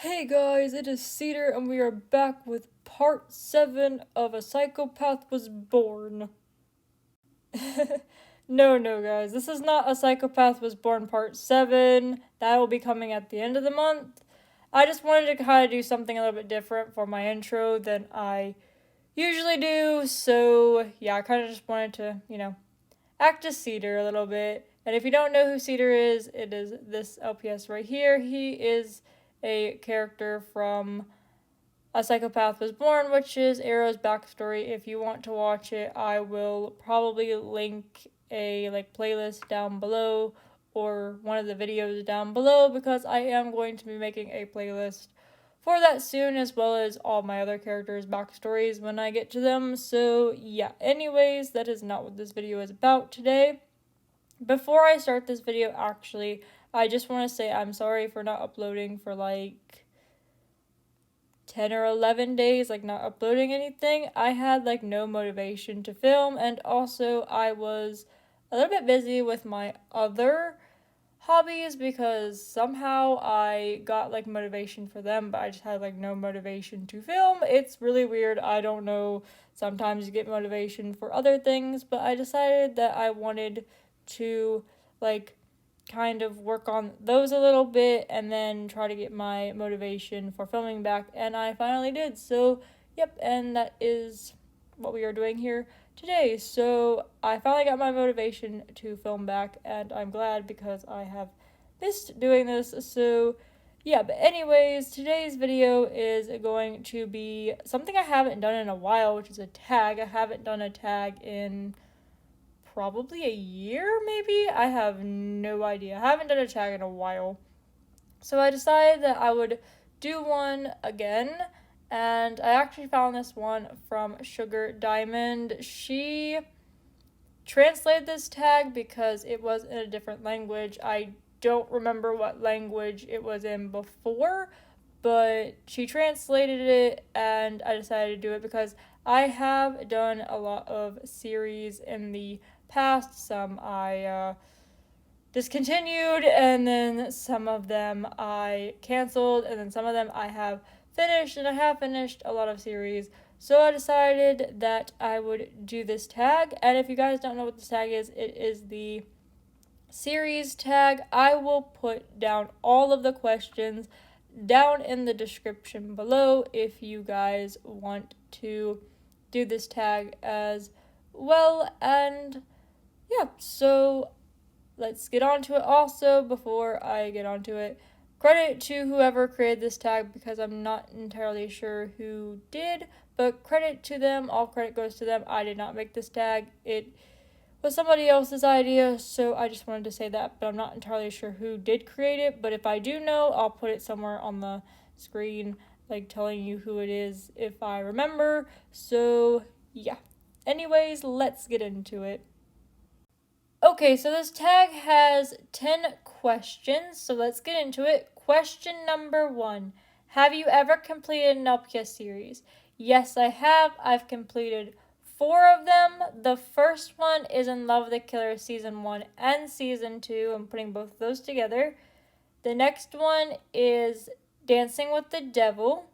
Hey guys, it is Cedar, and we are back with part 7 of A Psychopath Was Born. No, guys, this is not A Psychopath Was Born part 7. That will be coming at the end of the month. I just wanted to kind of do something a little bit different for my intro than I usually do, so yeah, I kind of just wanted to, act as Cedar a little bit. And if you don't know who Cedar is, it is this LPS right here. He is a character from A Psychopath Was Born, which is Arrow's backstory. If you want to watch it, I will probably link a playlist down below or one of the videos down below because I am going to be making a playlist for that soon, as well as all my other characters' backstories when I get to them. So yeah, anyways, that is not what this video is about today. Before I start this video, actually, I just want to say I'm sorry for not uploading for 10 or 11 days, not uploading anything. I had no motivation to film, and also I was a little bit busy with my other hobbies because somehow I got motivation for them, but I just had no motivation to film. It's really weird. I don't know. Sometimes you get motivation for other things, but I decided that I wanted to kind of work on those a little bit and then try to get my motivation for filming back, and I finally did. So yep, and that is what we are doing here today. So I finally got my motivation to film back, and I'm glad because I have missed doing this. So yeah, but anyways, today's video is going to be something I haven't done in a while, which is a tag. I haven't done a tag in probably a year, maybe? I have no idea. I haven't done a tag in a while. So I decided that I would do one again, and I actually found this one from Sugar Diamond. She translated this tag because it was in a different language. I don't remember what language it was in before, but she translated it, and I decided to do it because I have done a lot of series in the past. Some I discontinued, and then some of them I canceled, and then some of them I have finished, and I have finished a lot of series. So I decided that I would do this tag, and if you guys don't know what this tag is, it is the series tag. I will put down all of the questions down in the description below if you guys want to do this tag as well. And yeah, so let's get on to it. Also, before I get on to it, credit to whoever created this tag because I'm not entirely sure who did, but credit to them. All credit goes to them. I did not make this tag. It was somebody else's idea, so I just wanted to say that, but I'm not entirely sure who did create it. But if I do know, I'll put it somewhere on the screen, telling you who it is if I remember. So yeah, anyways, let's get into it. Okay, so this tag has 10 questions, so let's get into it. Question number 1. Have you ever completed an LPS series? Yes, I have. I've completed 4 of them. The first one is In Love with the Killer Season 1 and Season 2. I'm putting both of those together. The next one is Dancing with the Devil.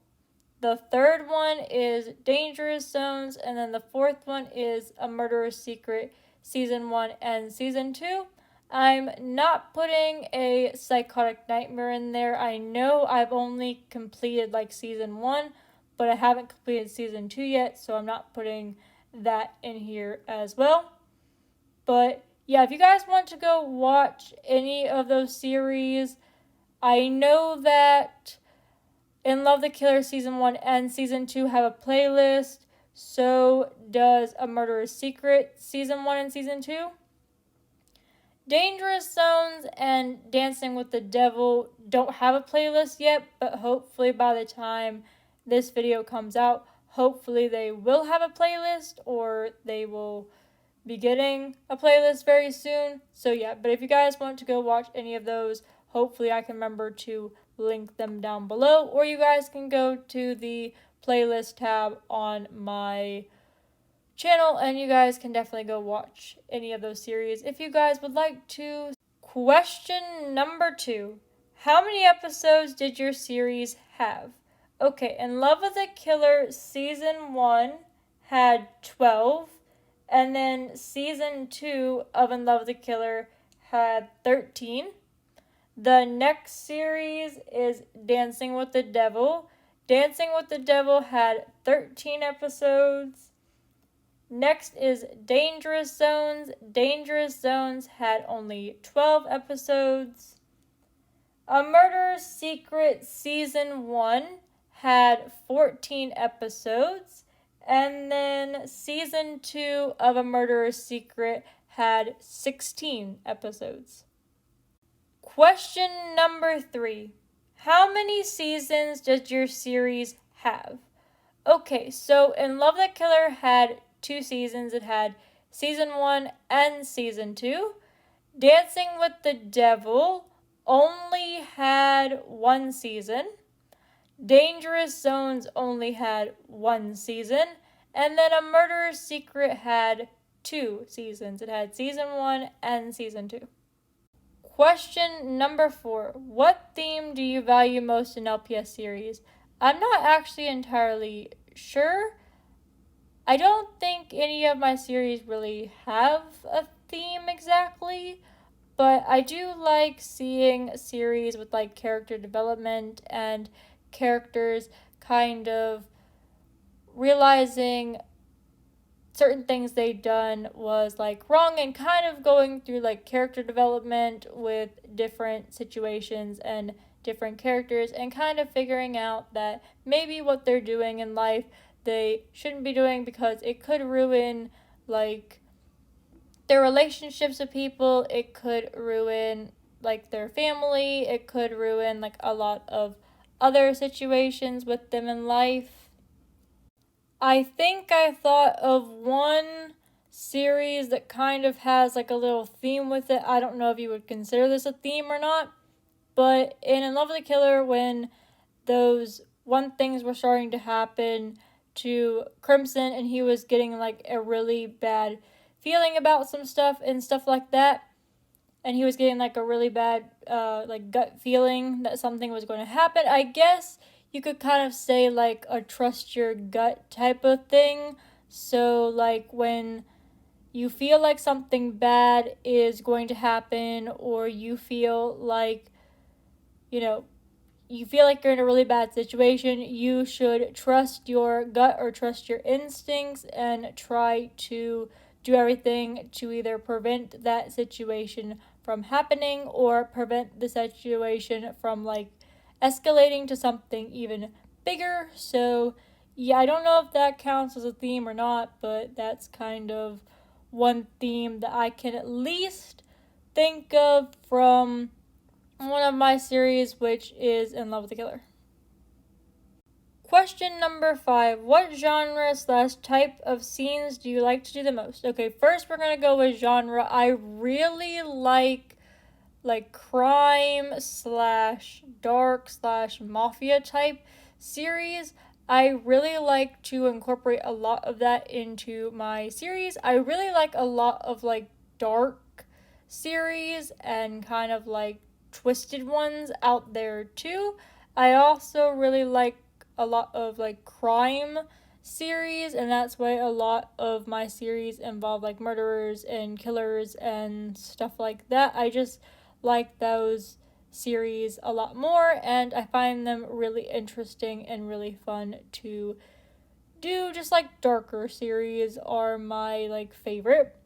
The third one is Dangerous Zones, and then the fourth one is A Murderer's Secret, Season 1 and Season 2. I'm not putting a Psychotic Nightmare in there. I know I've only completed Season 1, but I haven't completed Season 2 yet, so I'm not putting that in here as well. But yeah, if you guys want to go watch any of those series, I know that In Love the Killer Season 1 and Season 2 have a playlist. So does A Murderer's Secret Season 1 and Season 2. Dangerous Zones and Dancing with the Devil don't have a playlist yet, but hopefully by the time this video comes out, hopefully they will have a playlist, or they will be getting a playlist very soon. So yeah, but if you guys want to go watch any of those, hopefully I can remember to link them down below, or you guys can go to the playlist tab on my channel and you guys can definitely go watch any of those series if you guys would like to. Question number 2. How many episodes did your series have? Okay, In Love with a Killer season 1 had 12, and then season 2 of In Love with a Killer had 13. The next series is Dancing with the Devil. Dancing with the Devil had 13 episodes. Next is Dangerous Zones. Dangerous Zones had only 12 episodes. A Murderer's Secret Season 1 had 14 episodes. And then Season 2 of A Murderer's Secret had 16 episodes. Question number 3. How many seasons does your series have? Okay, so In Love That Killer had 2 seasons. It had season 1 and season 2. Dancing with the Devil only had 1 season. Dangerous Zones only had 1 season. And then A Murderer's Secret had 2 seasons. It had season 1 and season 2. Question number 4. What theme do you value most in LPS series? I'm not actually entirely sure. I don't think any of my series really have a theme exactly, but I do like seeing series with like character development and characters kind of realizing certain things they'd done was like wrong and kind of going through like character development with different situations and different characters and kind of figuring out that maybe what they're doing in life they shouldn't be doing because it could ruin like their relationships with people, it could ruin like their family, it could ruin like a lot of other situations with them in life. I think I thought of one series that kind of has like a little theme with it. I don't know if you would consider this a theme or not, but in Love with the Killer, when those one things were starting to happen to Crimson and he was getting like a really bad feeling about some stuff and stuff like that, and he was getting like a really bad like gut feeling that something was going to happen. I guess you could kind of say like a trust your gut type of thing. So like when you feel like something bad is going to happen, or you feel like you know you feel like you're in a really bad situation, you should trust your gut or trust your instincts and try to do everything to either prevent that situation from happening or prevent the situation from like escalating to something even bigger. So, yeah, I don't know if that counts as a theme or not, but that's kind of one theme that I can at least think of from one of my series, which is In Love with the Killer. Question number 5. What genre / type of scenes do you like to do the most? Okay, first we're going to go with genre. I really like crime / dark / mafia type series. I really like to incorporate a lot of that into my series. I really like a lot of like dark series and kind of like twisted ones out there too. I also really like a lot of like crime series, and that's why a lot of my series involve like murderers and killers and stuff like that. I just like those series a lot more, and I find them really interesting and really fun to do. Just like darker series are my like favorite.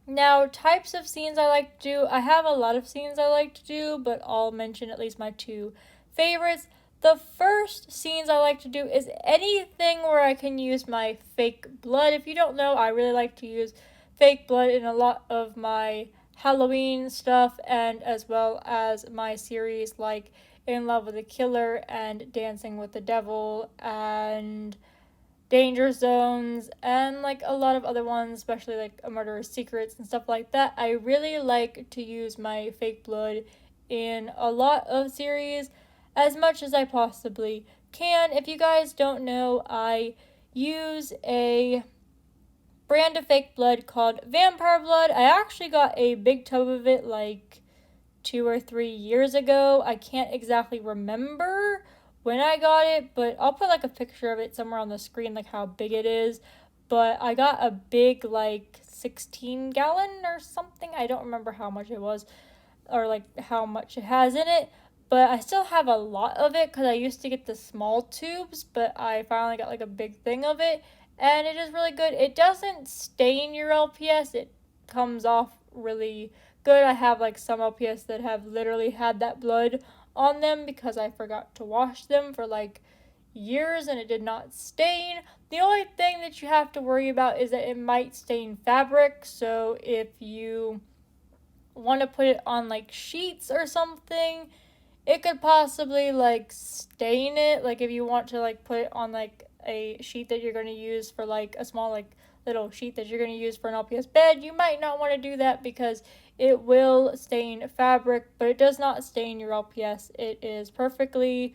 Now, types of scenes I like to do. I have a lot of scenes I like to do, but I'll mention at least my 2 favorites. The first scenes I like to do is anything where I can use my fake blood. If you don't know, I really like to use fake blood in a lot of my Halloween stuff, and as well as my series like In Love with a Killer and Dancing with the Devil and Danger Zones, and like a lot of other ones, especially like A Murderer's Secrets and stuff like that. I really like to use my fake blood in a lot of series as much as I possibly can. If you guys don't know, I use a brand of fake blood called Vampire Blood. I actually got a big tub of it like 2 or 3 years ago. I can't exactly remember when I got it, but I'll put like a picture of it somewhere on the screen, like how big it is. But I got a big, like 16-gallon or something. I don't remember how much it was or like how much it has in it. But I still have a lot of it because I used to get the small tubes, but I finally got like a big thing of it. And it is really good. It doesn't stain your LPS, it comes off really good. I have like some LPS that have literally had that blood on them because I forgot to wash them for like years and it did not stain. The only thing that you have to worry about is that it might stain fabric. So if you want to put it on like sheets or something, it could possibly like stain it. Like if you want to like put it on like a sheet that you're going to use for like a small like little sheet that you're going to use for an LPS bed, you might not want to do that because it will stain fabric, but it does not stain your LPS. It is perfectly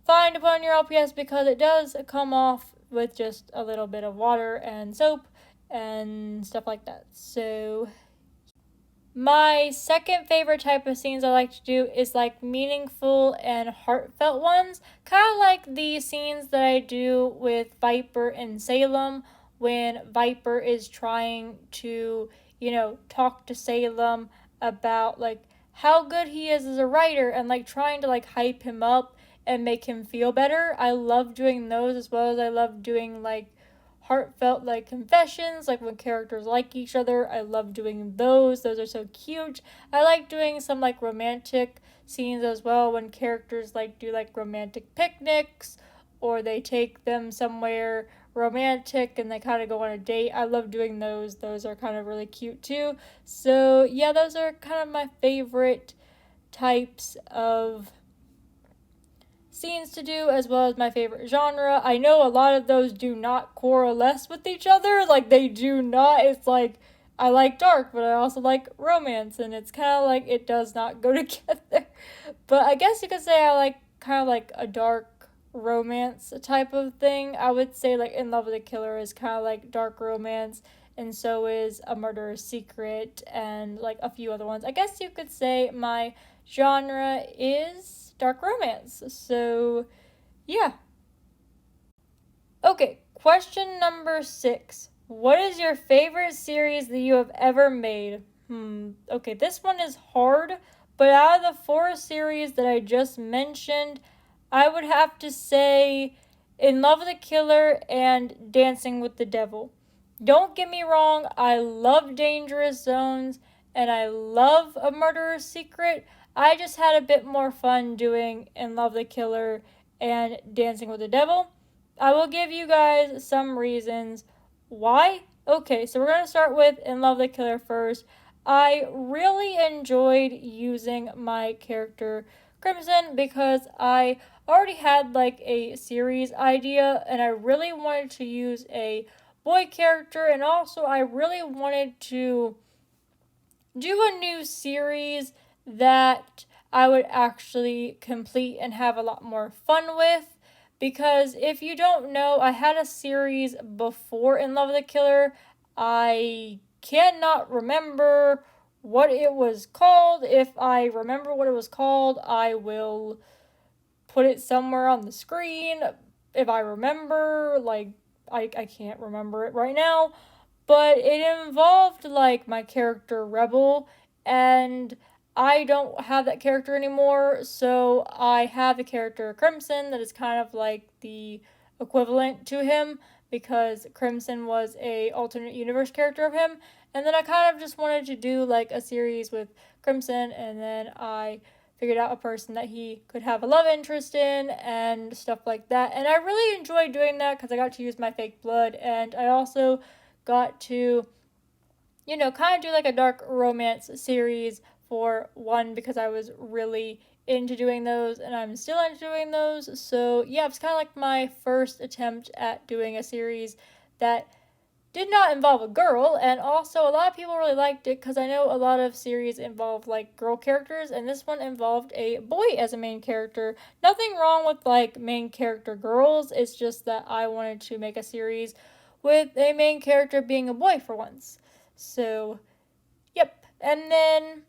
fine to put on your LPS because it does come off with just a little bit of water and soap and stuff like that. So my second favorite type of scenes I like to do is like meaningful and heartfelt ones. Kind of like the scenes that I do with Viper and Salem when Viper is trying to, talk to Salem about like how good he is as a writer and like trying to like hype him up and make him feel better. I love doing those as well as I love doing like heartfelt like confessions, like when characters like each other. I love doing those. Those are so cute. I like doing some like romantic scenes as well when characters like do like romantic picnics or they take them somewhere romantic and they kind of go on a date. I love doing those. Those are kind of really cute too. So, yeah, those are kind of my favorite types of scenes to do, as well as my favorite genre. I know a lot of those do not coalesce with each other. Like, they do not. It's like, I like dark, but I also like romance, and it's kind of like it does not go together. But I guess you could say I like kind of like a dark romance type of thing. I would say, like, In Love with a Killer is kind of like dark romance, and so is A Murderer's Secret, and like a few other ones. I guess you could say my genre is dark romance. So, yeah. Okay, question number 6. What is your favorite series that you have ever made? Okay, this one is hard, but out of the 4 series that I just mentioned, I would have to say In Love with a Killer and Dancing with the Devil. Don't get me wrong, I love Dangerous Zones and I love A Murderer's Secret. I just had a bit more fun doing In Love the Killer and Dancing with the Devil. I will give you guys some reasons why. Okay, so we're going to start with In Love the Killer first. I really enjoyed using my character Crimson because I already had like a series idea and I really wanted to use a boy character, and also I really wanted to do a new series that I would actually complete and have a lot more fun with. Because if you don't know, I had a series before In Love with the Killer. I cannot remember what it was called. If I remember what it was called, I will put it somewhere on the screen. If I remember, like, I can't remember it right now, but it involved like my character Rebel, and I don't have that character anymore, so I have the character Crimson that is kind of like the equivalent to him because Crimson was a alternate universe character of him, and then I kind of just wanted to do like a series with Crimson, and then I figured out a person that he could have a love interest in and stuff like that. And I really enjoyed doing that because I got to use my fake blood, and I also got to, kind of do like a dark romance series for one because I was really into doing those and I'm still into doing those. So, yeah, it's kind of like my first attempt at doing a series that did not involve a girl, and also a lot of people really liked it because I know a lot of series involve like girl characters, and this one involved a boy as a main character. Nothing wrong with like main character girls, it's just that I wanted to make a series with a main character being a boy for once. So, yep. And then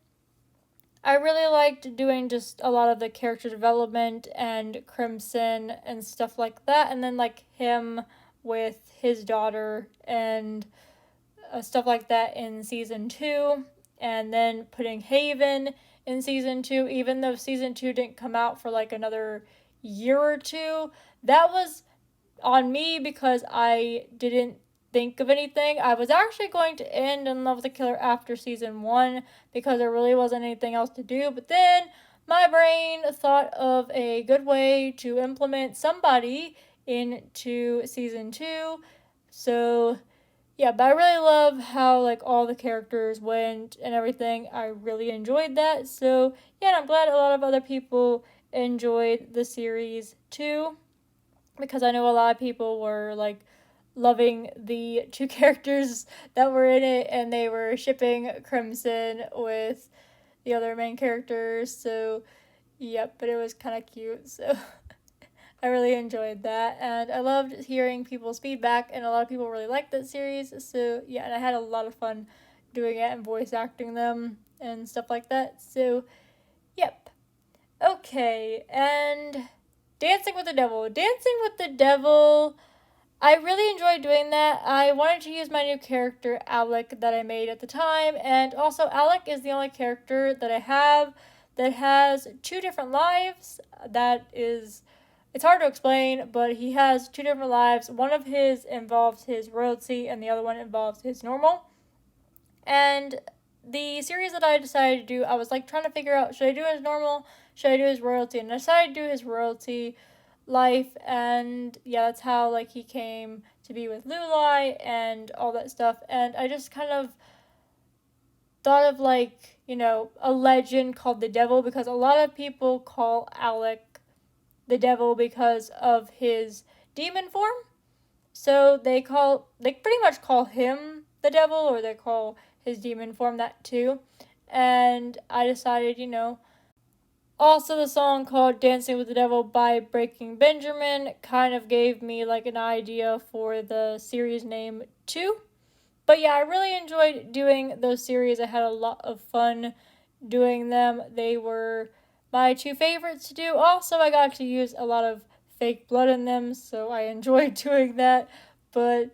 I really liked doing just a lot of the character development and Crimson and stuff like that, and then like him with his daughter and stuff like that in season two, and then putting Haven in season two, even though season two didn't come out for like another year or two. That was on me because I didn't think of anything. I was actually going to end In Love with the Killer after season one because there really wasn't anything else to do, but then my brain thought of a good way to implement somebody into season two. So yeah, but I really love how like all the characters went and everything. I really enjoyed that. So yeah, and I'm glad a lot of other people enjoyed the series too, because I know a lot of people were like loving the two characters that were in it, and they were shipping Crimson with the other main characters. So yep, but it was kind of cute. So I really enjoyed that, and I loved hearing people's feedback, and a lot of people really liked that series. So yeah, and I had a lot of fun doing it and voice acting them and stuff like that. So yep. Okay, and Dancing with the Devil. Dancing with the Devil, I really enjoyed doing that. I wanted to use my new character, Alec, that I made at the time, and also Alec is the only character that I have that has two different lives. That is, it's hard to explain, but he has two different lives. One of his involves his royalty, and the other one involves his normal. And the series that I decided to do, I was like trying to figure out, should I do his normal, should I do his royalty, and I decided to do his royalty life. And yeah, that's how like he came to be with Lulai and all that stuff. And I just kind of thought of like, a legend called the Devil, because a lot of people call Alec the Devil because of his demon form. So they pretty much call him the devil, or they call his demon form that too. And I decided, also the song called Dancing with the Devil by Breaking Benjamin kind of gave me like an idea for the series name too. But yeah, I really enjoyed doing those series. I had a lot of fun doing them. They were my two favorites to do. Also, I got to use a lot of fake blood in them, so I enjoyed doing that. But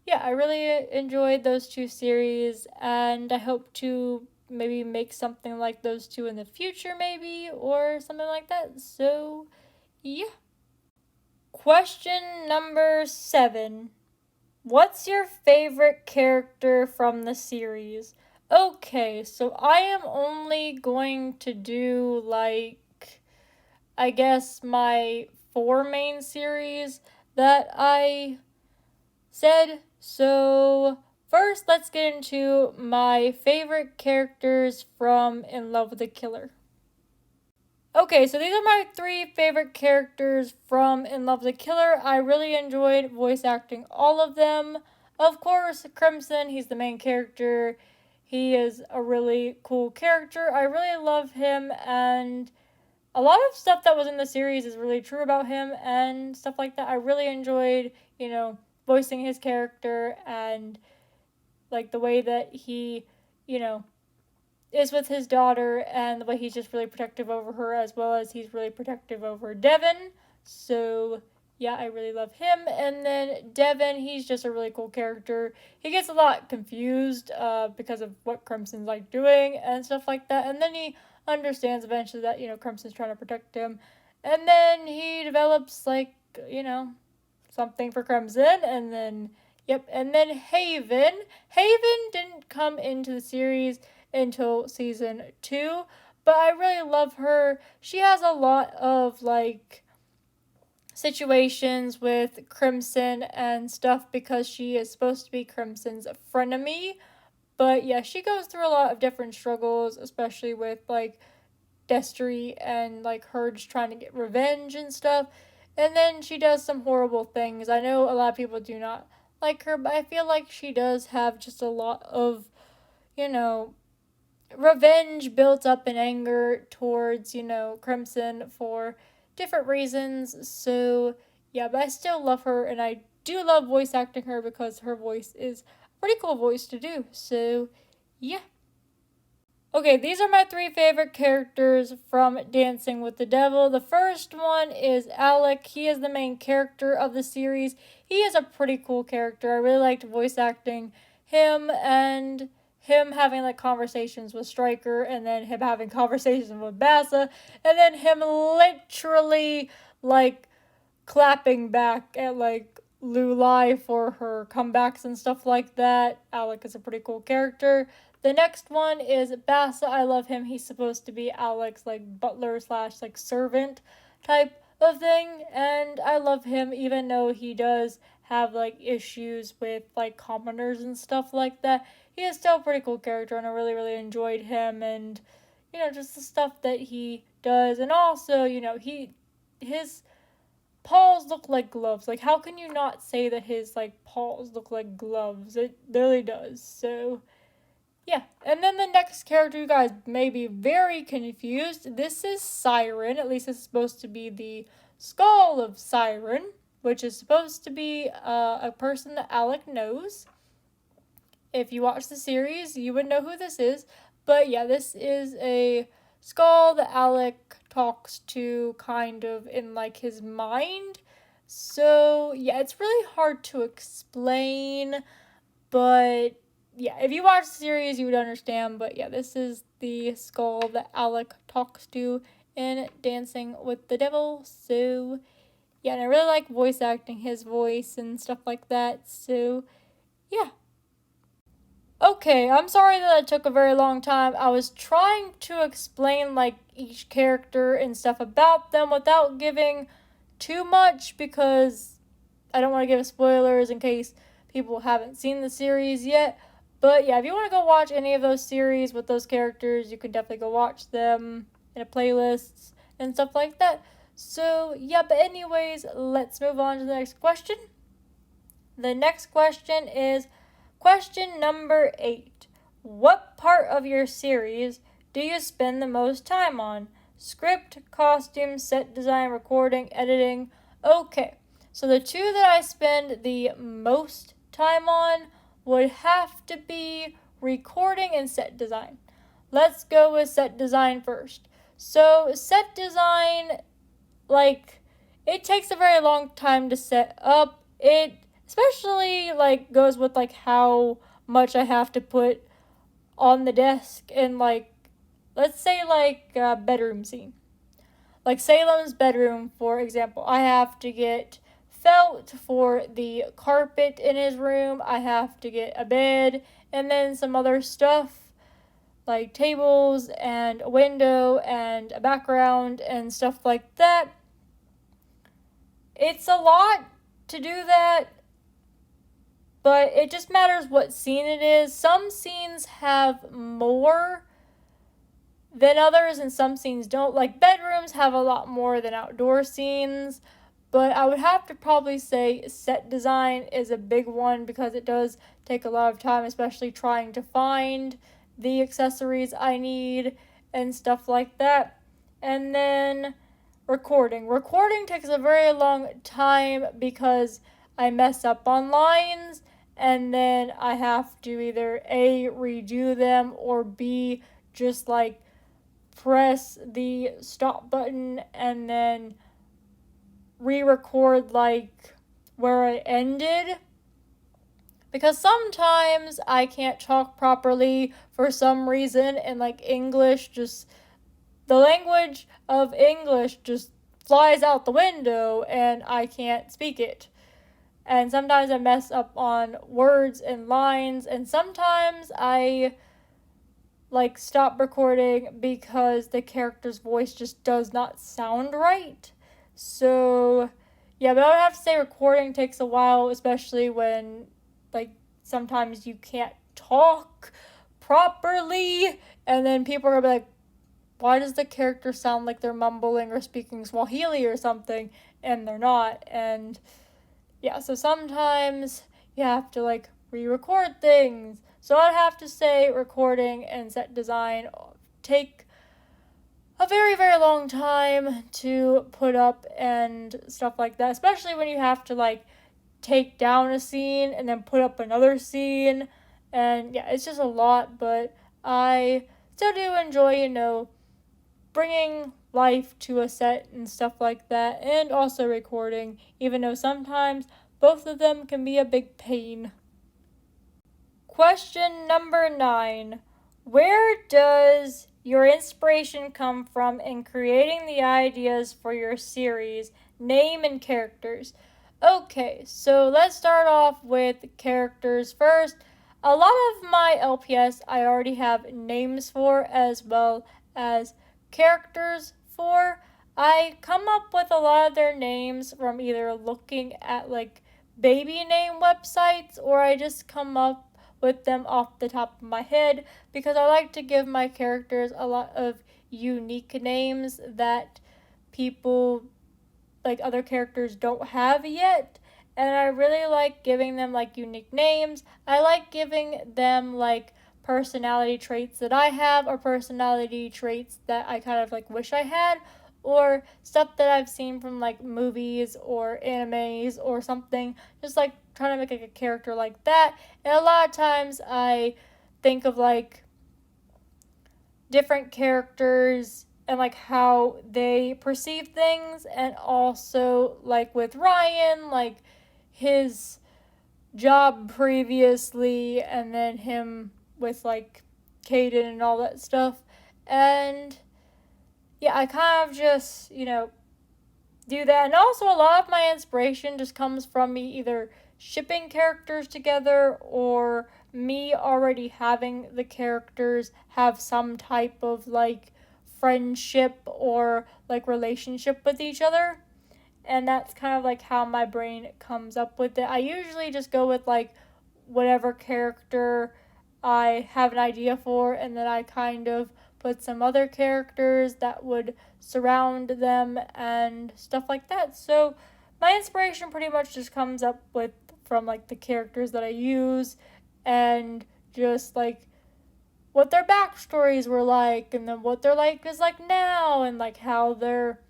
yeah, I really enjoyed those two series, and I hope to maybe make something like those two in the future, maybe, or something like that. So, yeah. Question number 7. What's your favorite character from the series? Okay, so I am only going to do like, I guess, my 4 main series that I said. So, first, let's get into my favorite characters from In Love with the Killer. Okay, so these are my 3 favorite characters from In Love with the Killer. I really enjoyed voice acting all of them. Of course, Crimson, he's the main character. He is a really cool character. I really love him, and a lot of stuff that was in the series is really true about him and stuff like that. I really enjoyed, voicing his character, and like the way that he, you know, is with his daughter, and the way he's just really protective over her, as well as he's really protective over Devin. So yeah, I really love him. And then Devin, he's just a really cool character. He gets a lot confused because of what Crimson's like doing and stuff like that, and then he understands eventually that Crimson's trying to protect him, and then he develops like something for Crimson, and then yep, and then Haven. Haven didn't come into the series until season 2, but I really love her. She has a lot of like situations with Crimson and stuff because she is supposed to be Crimson's frenemy. But yeah, she goes through a lot of different struggles, especially with like Destry and like her just trying to get revenge and stuff. And then she does some horrible things. I know a lot of people do not like her, but I feel like she does have just a lot of, you know, revenge built up in anger towards, Crimson for different reasons. So, yeah, but I still love her, and I do love voice acting her because her voice is a pretty cool voice to do. So, yeah. Okay, these are my three favorite characters from Dancing with the Devil. The first one is Alec. He is the main character of the series. He is a pretty cool character. I really liked voice acting him and him having like conversations with Stryker and then him having conversations with Bassa and then him literally like clapping back at like Lulai for her comebacks and stuff like that. Alec is a pretty cool character. The next one is Bassa. I love him. He's supposed to be Alec's like butler slash like servant type of thing, and I love him even though he does have like issues with like commoners and stuff like that. He is still a pretty cool character, and I really enjoyed him and just the stuff that he does, and also his paws look like gloves. Like, how can you not say that his like paws look like gloves? It really does. So yeah. And then the next character, you guys may be very confused. This is Siren. At least it's supposed to be the skull of Siren, which is supposed to be a person that Alec knows. If you watch the series, you would know who this is. But yeah, this is a skull that Alec talks to kind of in like his mind. So yeah, it's really hard to explain, but yeah, if you watch the series, you would understand. But yeah, this is the skull that Alec talks to in Dancing with the Devil. So yeah, and I really like voice acting his voice and stuff like that. So yeah. Okay, I'm sorry that it took a very long time. I was trying to explain like each character and stuff about them without giving too much because I don't want to give spoilers in case people haven't seen the series yet. But yeah, if you want to go watch any of those series with those characters, you can definitely go watch them in a playlist and stuff like that. So yeah, but anyways, let's move on to the next question. The next question is question number 8. What part of your series do you spend the most time on? Script, costume, set design, recording, editing. Okay, so the two that I spend the most time on would have to be recording and set design. Let's go with set design first. So, set design, like, it takes a very long time to set up. It especially like goes with like how much I have to put on the desk and like let's say like a bedroom scene. Like Salem's bedroom, for example. I have to get felt for the carpet in his room. I have to get a bed and then some other stuff like tables and a window and a background and stuff like that. It's a lot to do that, but it just matters what scene it is. Some scenes have more than others, and some scenes don't. Like bedrooms have a lot more than outdoor scenes, but I would have to probably say set design is a big one because it does take a lot of time, especially trying to find the accessories I need and stuff like that. And then recording. Recording takes a very long time because I mess up on lines and then I have to either A, redo them, or B, just like press the stop button and then re-record like where I ended. Because sometimes I can't talk properly for some reason and like English just the language of English just flies out the window and I can't speak it. And sometimes I mess up on words and lines, and sometimes I like stop recording because the character's voice just does not sound right. So, yeah, but I would have to say recording takes a while, especially when like sometimes you can't talk properly and then people are like, why does the character sound like they're mumbling or speaking Swahili or something? And they're not. And yeah, so sometimes you have to like re-record things. So I'd have to say recording and set design take a very long time to put up and stuff like that, especially when you have to like take down a scene and then put up another scene. And yeah, it's just a lot, but I still do enjoy, bringing life to a set and stuff like that, and also recording, even though sometimes both of them can be a big pain. Question number 9. Where does your inspiration come from in creating the ideas for your series, name, and characters? Okay, so let's start off with characters first. A lot of my LPS I already have names for as well as characters for. I come up with a lot of their names from either looking at like baby name websites, or I just come up with them off the top of my head because I like to give my characters a lot of unique names that people like other characters don't have yet. And I really like giving them like unique names. I like giving them like personality traits that I have, or personality traits that I kind of like wish I had, or stuff that I've seen from like movies or animes or something. Just like trying to make like a character like that. And a lot of times I think of like different characters and like how they perceive things, and also like with Ryan, like his job previously, and then him with like Caden and all that stuff. And yeah, I kind of just do that. And also, a lot of my inspiration just comes from me either shipping characters together, or me already having the characters have some type of like friendship or like relationship with each other. And that's kind of like how my brain comes up with it. I usually just go with like whatever character I have an idea for, and then I kind of put some other characters that would surround them and stuff like that. So my inspiration pretty much just comes up with from like the characters that I use, and just like what their backstories were like, and then what their life is like now, and like how their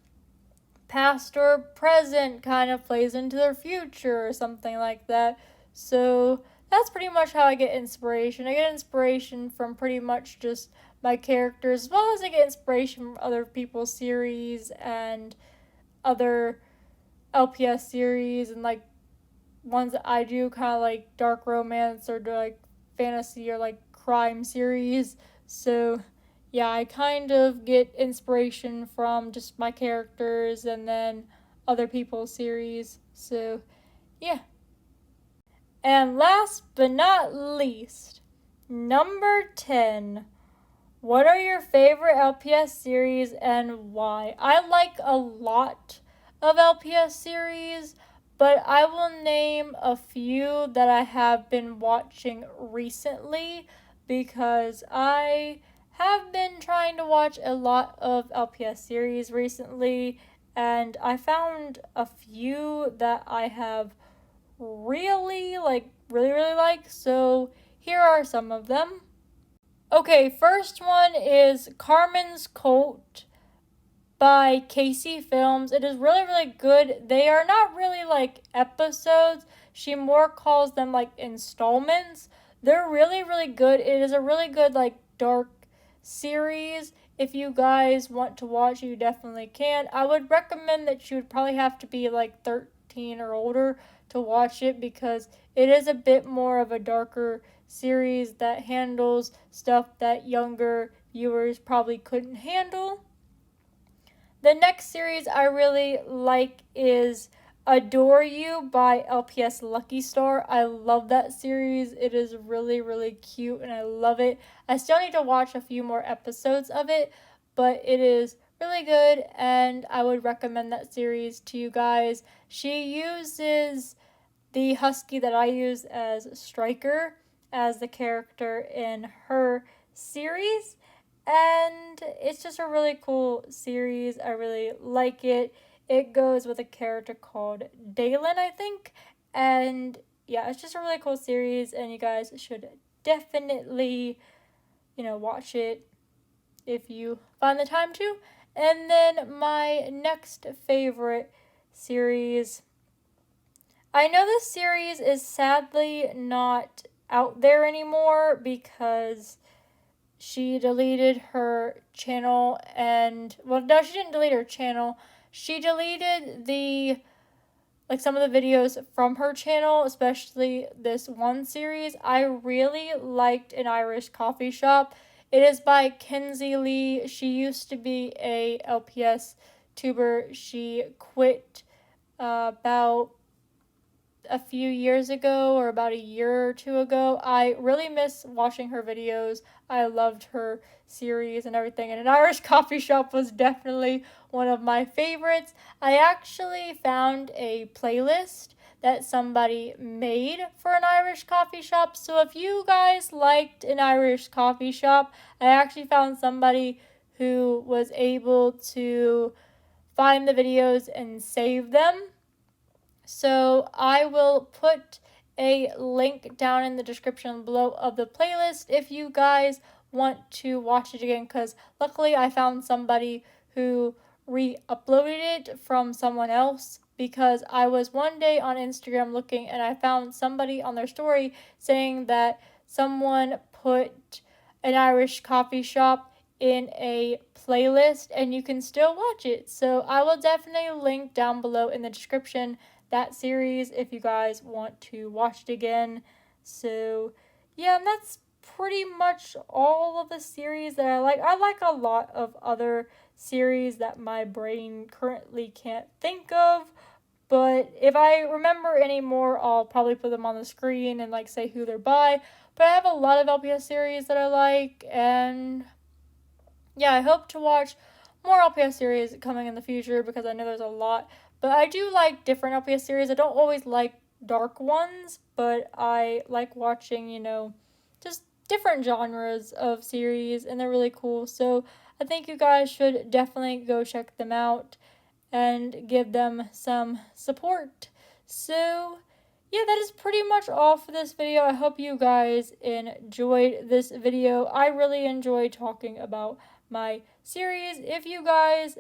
past or present kind of plays into their future or something like that. So that's pretty much how I get inspiration. I get inspiration from pretty much just my characters, as well as I get inspiration from other people's series and other LPS series, and like ones that I do, kind of like dark romance or like fantasy or like crime series. So yeah, I kind of get inspiration from just my characters and then other people's series. So yeah. And last but not least, number 10. What are your favorite LPS series and why? I like a lot of LPS series, but I will name a few that I have been watching recently, because I have been trying to watch a lot of LPS series recently, and I found a few that I have really like. So here are some of them. Okay, first one is Carmen's Cult by Casey Films. It is really good. They are not really like episodes. She more calls them like installments. They're really good. It is a really good like dark series. If you guys want to watch, you definitely can. I would recommend that you would probably have to be like 13 or older to watch it, because it is a bit more of a darker series that handles stuff that younger viewers probably couldn't handle. The next series I really like is Adore You by LPS Lucky Star. I love that series. It is really cute and I love it. I still need to watch a few more episodes of it, but it is really good and I would recommend that series to you guys. She uses the husky that I use as Striker as the character in her series. And it's just a really cool series. I really like it. It goes with a character called Dalen, I think. And yeah, it's just a really cool series, and you guys should definitely watch it if you find the time to. And then my next favorite series, I know this series is sadly not out there anymore because she deleted her channel and, well, no, she didn't delete her channel. She deleted some of the videos from her channel, especially this one series. I really liked An Irish Coffee Shop. It is by Kenzie Lee. She used to be a LPS tuber. She quit about a few years ago, or about a year or two ago. I really miss watching her videos. I loved her series and everything, and An Irish Coffee Shop was definitely one of my favorites. I actually found a playlist that somebody made for An Irish Coffee Shop. So if you guys liked An Irish Coffee Shop, I actually found somebody who was able to find the videos and save them. So I will put a link down in the description below of the playlist if you guys want to watch it again, because luckily I found somebody who re-uploaded it from someone else, because I was one day on Instagram looking and I found somebody on their story saying that someone put An Irish Coffee Shop in a playlist and you can still watch it. So I will definitely link down below in the description that series if you guys want to watch it again. So yeah, and that's pretty much all of the series that I like. I like a lot of other series that my brain currently can't think of, but if I remember any more, I'll probably put them on the screen and say who they're by. But I have a lot of LPS series that I like, and yeah, I hope to watch more LPS series coming in the future, because I know there's a lot. But I do like different LPS series. I don't always like dark ones, but I like watching, just different genres of series, and they're really cool. So I think you guys should definitely go check them out and give them some support. So yeah, that is pretty much all for this video. I hope you guys enjoyed this video. I really enjoyed talking about my series. If you guys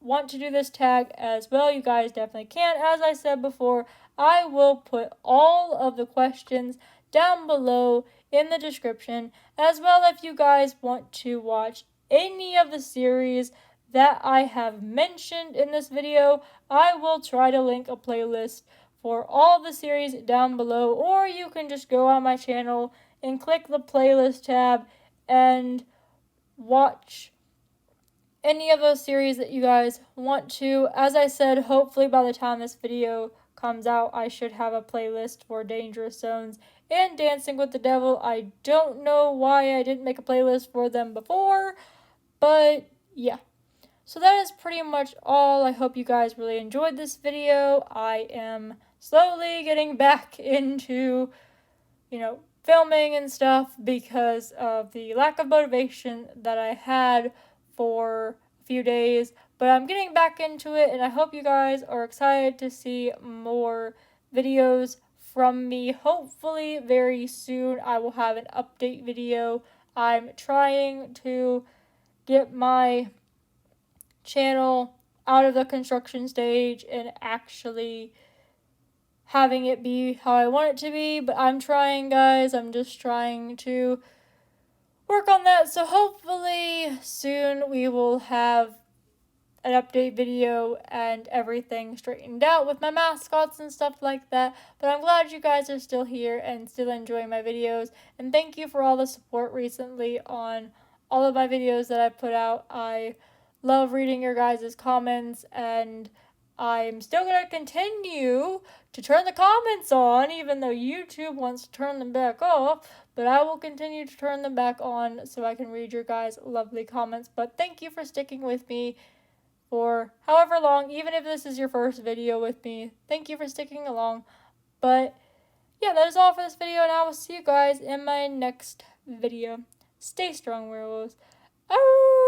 want to do this tag as well, you guys definitely can. As I said before, I will put all of the questions down below in the description, as well if you guys want to watch any of the series that I have mentioned in this video. I will try to link a playlist for all the series down below, or you can just go on my channel and click the playlist tab and watch any of those series that you guys want to. As I said, hopefully by the time this video comes out, I should have a playlist for Dangerous Zones and Dancing with the Devil. I don't know why I didn't make a playlist for them before, but yeah. So that is pretty much all. I hope you guys really enjoyed this video. I am slowly getting back into, filming and stuff because of the lack of motivation that I had for a few days. But I'm getting back into it, and I hope you guys are excited to see more videos from me. Hopefully very soon I will have an update video. I'm trying to get my channel out of the construction stage and actually having it be how I want it to be, but I'm trying, guys. I'm just trying to work on that. So hopefully soon we will have an update video and everything straightened out with my mascots and stuff like that. But I'm glad you guys are still here and still enjoying my videos, and thank you for all the support recently on all of my videos that I put out. I love reading your guys' comments, and I'm still going to continue to turn the comments on, even though YouTube wants to turn them back off. But I will continue to turn them back on so I can read your guys' lovely comments. But thank you for sticking with me for however long, even if this is your first video with me. Thank you for sticking along. But yeah, that is all for this video, and I will see you guys in my next video. Stay strong, werewolves. Oh!